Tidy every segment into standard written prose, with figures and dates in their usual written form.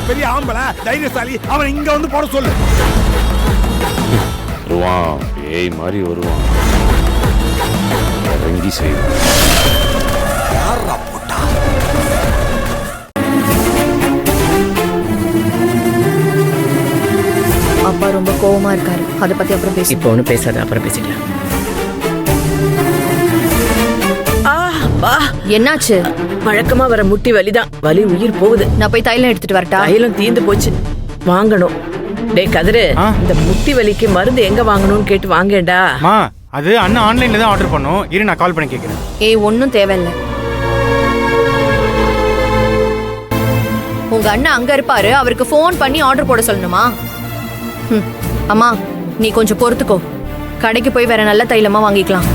பெரிய ஆம்பளை தைரியசாலி, அவன் இங்க வந்து போட சொல்லு. வருவான், பேய் மாதிரி வருவான், இறங்கி செய்வான். அப்பா ரொம்ப கோவமா இருக்காரு, அதை பத்தி அப்புறம் பேசி. இப்போ ஒன்றும் பேசாத, அப்புறம் பேசிக்கலாம். என்னாச்சு? வழக்கமா வர முட்டி வலிதான், வலி உயிர் போகுது. நான் போய் தைலம் எடுத்துட்டு வரட்டா? தைலம் தீந்து போச்சு, வாங்கணும். டேய் கதிரு, இந்த முட்டி வலிக்கு மருந்து எங்க வாங்கணும்னு கேட்டு வாங்கேண்டா. அது அண்ணா ஆன்லைன்ல தான் ஆர்டர் பண்ணோம், இரு நான் கால் பண்ணி கேட்கிறேன். ஏய் ஒன்னும் தேவையில்லை, உங்க அண்ணா அங்க இருப்பாரு, அவருக்கு போன் பண்ணி ஆர்டர் போட சொல்லணுமா? அம்மா நீ கொஞ்சம் பொறுத்துக்கோ, கடைக்கு போய் வேற நல்ல தைலமா வாங்கிக்கலாம்.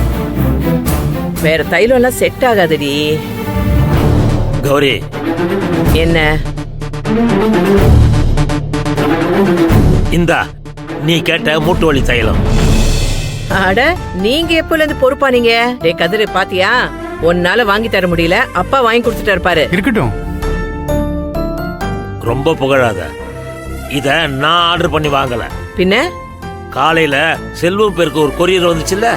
வேற தைலம் எல்லாம் செட் ஆகாதடி. கௌரி, என்ன இந்தா நீ கேட்ட மூட்டு வலி தைலம். அட நீங்க எப்பல இருந்து பொறுப்பானீங்க? டேய் கதிரு பாத்தியா, ஒன்னால வாங்கி தர முடியல, அப்பா வாங்கி கொடுத்துட்டு இருப்பாரு. இருக்கட்டும், ரொம்ப புகழாத. இத நான் ஆர்டர் பண்ணி வாங்கல. பின்ன காலையில செல்வம் பேருக்கு ஒரு கொரியர் வந்துச்சுல்ல,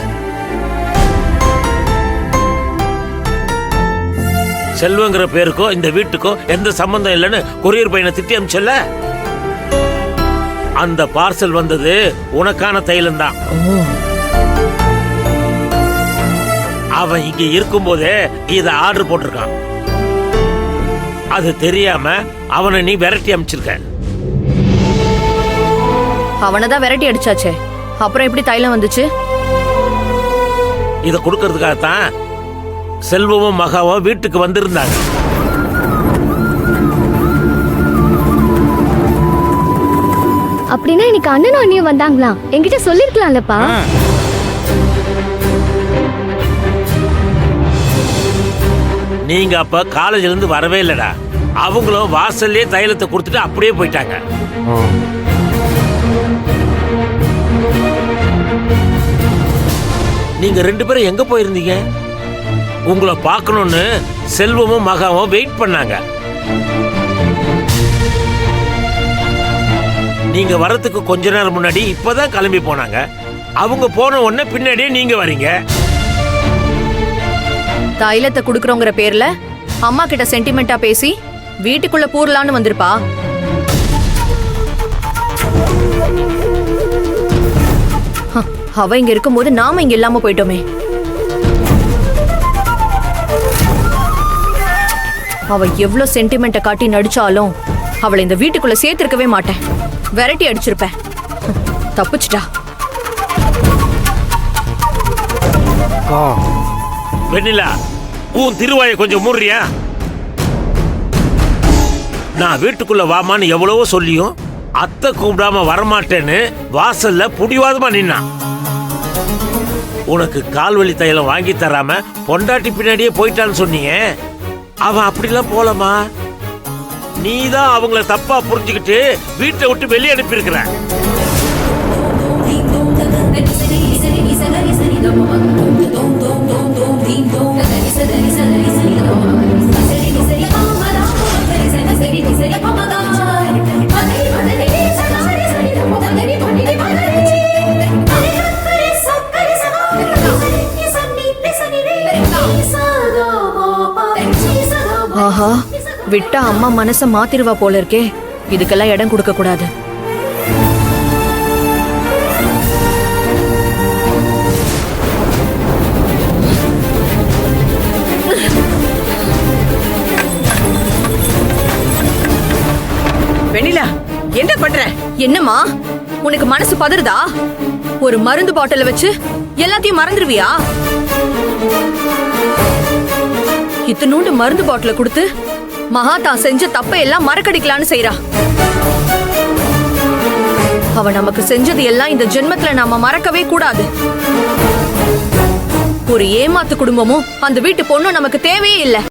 செல்வங்கிற பேருக்கோ இந்த வீட்டுக்கோ எந்த சம்பந்தம் இல்லைன்னு கொரியர் பையனை திட்டி அனுப்பிச்சல, அந்த பார்சல் வந்தது உனக்கான தைலம் தான். அவன் இங்க இருக்கும் போதே இத ஆர்டர் போட்டிருக்கான். அது தெரியாம அவனை நீ விரட்டி அனுப்பிச்சிருக்க. அவனதான் விரட்டி அடிச்சாச்சே, அப்புறம் எப்படி தைலம் வந்துச்சு? இத கொடுக்கறதுக்காகத்தான் செல்வமும் மகாவும் வீட்டுக்கு வந்திருந்தாங்க. அப்படின்னா இன்னைக்கு அண்ணனும் அண்ணியும் வந்தாங்களா? என்கிட்ட சொல்லிருக்கலாம்லப்பா. நீங்க அப்ப காலேஜ்ல இருந்து வரவே இல்லடா. அவங்களும் வாசல்லே தைலத்தை கொடுத்துட்டு அப்படியே போயிட்டாங்க. நீங்க ரெண்டு பேரும் எங்க போயிருந்தீங்க? உங்களை பார்க்கணும்னு செல்வமும் மகாவும் வெயிட் பண்ணாங்க. நீங்க வரதுக்கு கொஞ்ச நேரம் முன்னாடி இப்பதான் கிளம்பி போனாங்க. அவங்க போன உடனே பின்னாடியே நீங்க வரீங்க. தைலத்தை குடுக்கறோங்கிற பேர்ல அம்மா கிட்ட சென்டிமெண்டா பேசி வீட்டுக்குள்ள பூரலான்னு வந்திருப்பா. அவ இங்க இருக்கும்போது நாம இங்க இல்லாம போயிட்டோமே. அவ எவ்வளவு சென்டிமெண்ட காட்டி நடிச்சாலும் அவளை இந்த வீட்டுக்குள்ள சேர்த்திருக்கவே மாட்டேன். விரட்டி அடிச்சிருப்பேன். தப்பிச்சிட்டா. வெண்ணிலா, உன் திருவாயை கொஞ்சம் மூடுறியா? நான் வீட்டுக்குள்ள வாமான்னு எவ்வளவோ சொல்லியும் அத்தை கூப்பிடாம வரமாட்டேன்னு வாசல்ல புடிவாதமா நின்னான். உனக்கு கால்வலி தைலம் வாங்கி தராம பொண்டாட்டி பின்னாடியே போயிட்டான்னு சொன்னீங்க. அவன் அப்படிலாம் போலமா, நீதான் அவங்கள தப்பா புரிஞ்சுக்கிட்டு வீட்டை விட்டு வெளியே அனுப்பியிருக்கிற. ஆஹா, விட்டா அம்மா மனச மாத்திருவா போல இருக்கே. இதுக்கெல்லாம் இடம் கொடுக்க கூடாது. வெண்ணிலா, என்ன பண்ற? என்னம்மா உனக்கு மனசு பதறுதா? ஒரு மருந்து பாட்டில வச்சு எல்லாத்தையும் மறந்துடுவியா? இத்தனூண்டு மருந்து பாட்டில கொடுத்து மகா தான் செஞ்ச தப்பை எல்லாம் மறக்கடிக்கலான்னு செய்யறா. அவ நமக்கு செஞ்சது எல்லாம் இந்த ஜென்மத்துல நாம மறக்கவே கூடாது. ஒரு ஏமாத்து குடும்பமும் அந்த வீட்டு பொண்ணும் நமக்கு தேவையே இல்லை.